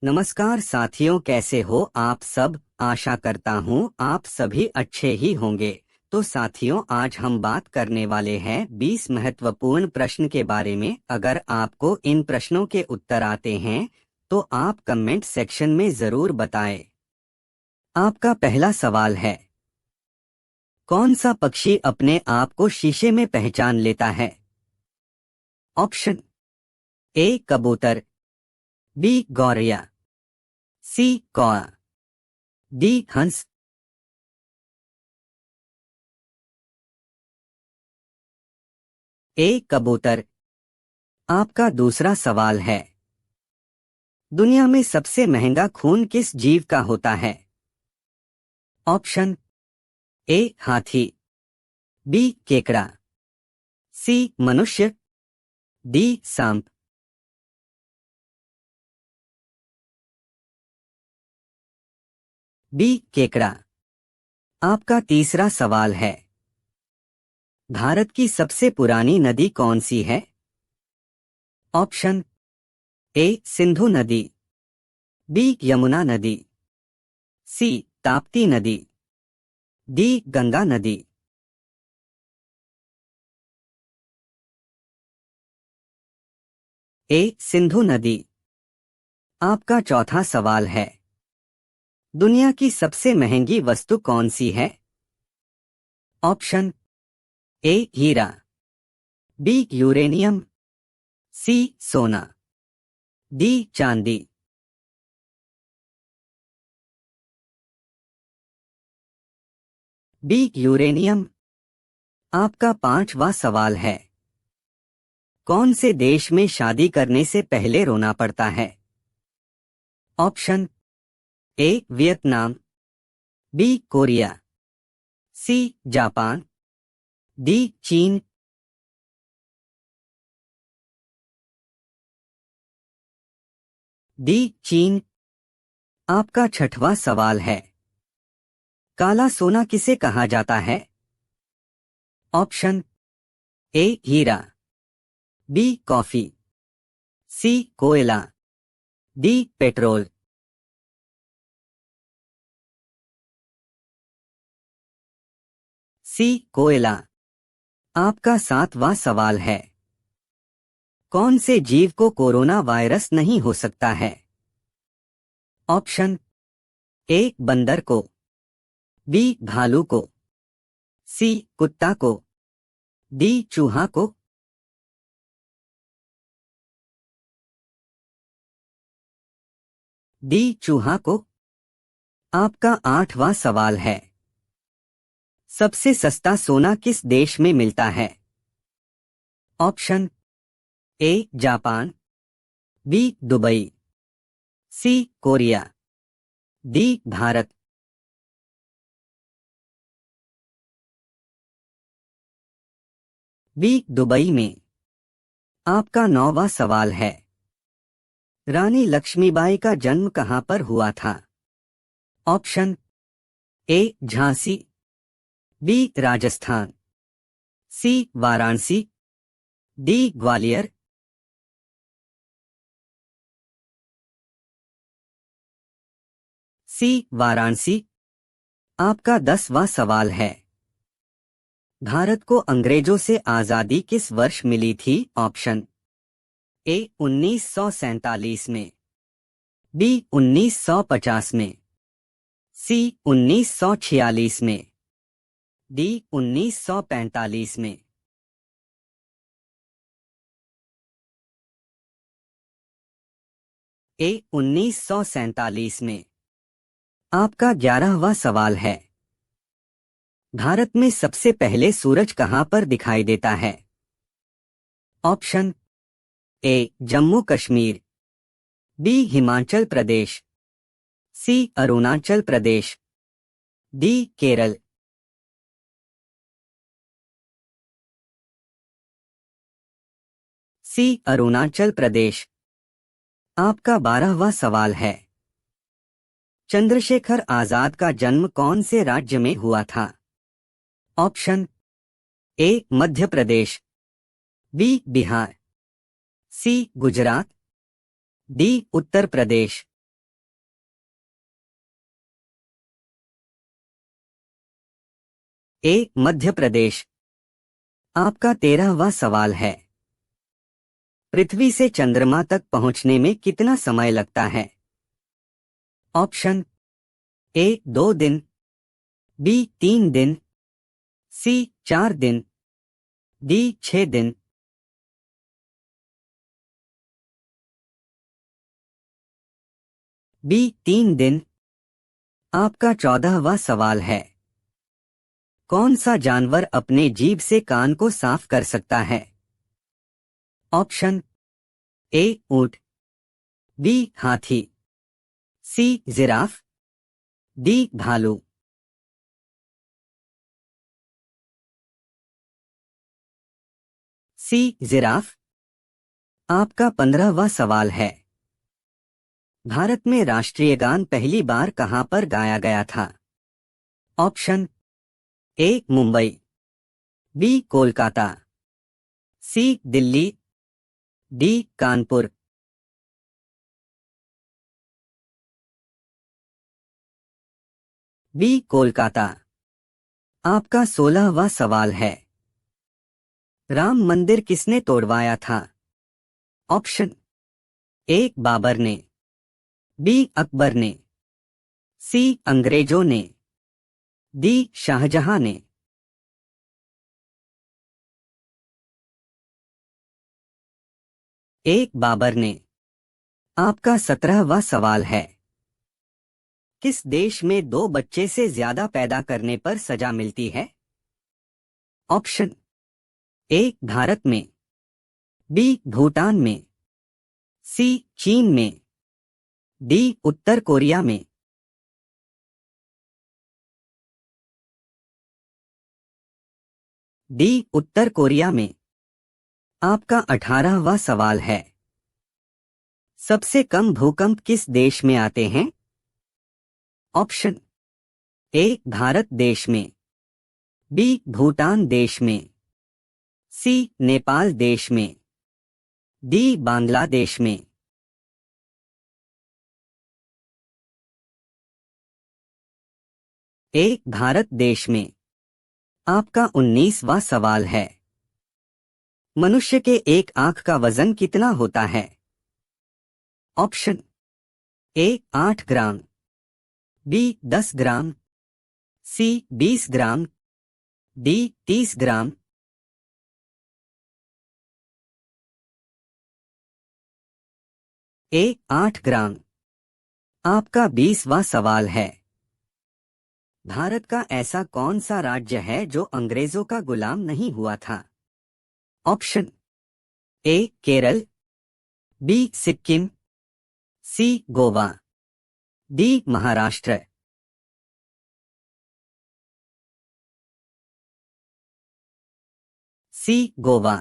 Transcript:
नमस्कार साथियों, कैसे हो आप सब। आशा करता हूँ आप सभी अच्छे ही होंगे। तो साथियों, आज हम बात करने वाले हैं 20 महत्वपूर्ण प्रश्न के बारे में। अगर आपको इन प्रश्नों के उत्तर आते हैं तो आप कमेंट सेक्शन में जरूर बताएं। आपका पहला सवाल है, कौन सा पक्षी अपने आप को शीशे में पहचान लेता है? ऑप्शन ए कबूतर, बी गौरैया, सी कौआ, डी हंस। ए कबूतर। आपका दूसरा सवाल है, दुनिया में सबसे महंगा खून किस जीव का होता है? ऑप्शन ए हाथी, बी केकड़ा, सी मनुष्य, डी सांप। बी केकड़ा। आपका तीसरा सवाल है, भारत की सबसे पुरानी नदी कौन सी है? ऑप्शन ए सिंधु नदी, बी यमुना नदी, सी ताप्ती नदी, डी गंगा नदी। ए सिंधु नदी। आपका चौथा सवाल है, दुनिया की सबसे महंगी वस्तु कौन सी है? ऑप्शन ए हीरा, बी यूरेनियम, सी सोना, डी चांदी। B uranium. आपका पांचवा सवाल है, कौन से देश में शादी करने से पहले रोना पड़ता है? Option A Vietnam, B Korea, C Japan, D चीन। डी चीन। आपका छठवां सवाल है, काला सोना किसे कहा जाता है? ऑप्शन ए हीरा, बी कॉफी, सी कोयला, डी पेट्रोल। सी कोयला। आपका सातवां सवाल है, कौन से जीव को कोरोना वायरस नहीं हो सकता है? ऑप्शन ए बंदर को, बी भालू को, सी कुत्ता को, डी चूहा को। डी चूहा को। आपका आठवां सवाल है, सबसे सस्ता सोना किस देश में मिलता है? Option A Japan, B Dubai, C Korea, D Bharat. B Dubai में। आपका नौवां सवाल है, रानी लक्ष्मीबाई का जन्म कहां पर हुआ था? Option A Jhansi, B Rajasthan, C Varanasi, D Gwalior. C Varanasi. आपका 10वां सवाल है, भारत को अंग्रेजों से आजादी किस वर्ष मिली थी? ऑप्शन ए 1947 में, बी 1950 में, सी 1946 में, डी 1945 में। ए 1947 में। आपका 11वां सवाल है, भारत में सबसे पहले सूरज कहां पर दिखाई देता है? Option A Jammu Kashmir, B Himachal Pradesh, C Arunachal Pradesh, D Kerala. C Arunachal Pradesh. आपका 12वां सवाल है, चंद्रशेखर आजाद का जन्म कौन से राज्य में हुआ था? Option A Madhya Pradesh, B Bihar, C Gujarat, D Uttar Pradesh. A Madhya Pradesh. आपका 13वां सवाल है, पृथ्वी से चंद्रमा तक पहुंचने में कितना समय लगता है? ऑप्शन ए 2 दिन, बी 3 दिन, सी 4 दिन, डी 6 दिन। बी 3 दिन। आपका 14वां सवाल है, कौन सा जानवर अपने जीभ से कान को साफ कर सकता है? ऑप्शन ए ऊंट, बी हाथी, सी जिराफ, डी भालू। C giraffe. आपका 15वां सवाल है, भारत में राष्ट्रीय गान पहली बार कहां पर गाया गया था? Option A Mumbai, B Kolkata, C Delhi, D Kanpur. B Kolkata. आपका 16वां सवाल है, राम मंदिर किसने तोड़वाया था? ऑप्शन ए बाबर ने, बी अकबर ने, सी अंग्रेजों ने, डी शाहजहां ने। एक बाबर ने। आपका 17वां सवाल है, किस देश में 2 बच्चे से ज्यादा पैदा करने पर सजा मिलती है? ऑप्शन ए भारत में, बी भूटान में, सी चीन में, डी उत्तर कोरिया में। डी उत्तर कोरिया में। आपका 18वां सवाल है, सबसे कम भूकंप किस देश में आते हैं? ऑप्शन ए भारत देश में, बी भूटान देश में, सी नेपाल देश में, डी बांग्लादेश में। ए भारत देश में। आपका 19वां सवाल है, मनुष्य के एक आंख का वजन कितना होता है? Option A 8 gram, B 10 gram, C 20 gram, D 30 gram. A 8 gram. आपका 20वां सवाल है, भारत का ऐसा कौन सा राज्य है जो अंग्रेजों का गुलाम नहीं हुआ था? Option A Kerala, B Sikkim, C Goa, D Maharashtra. C Goa.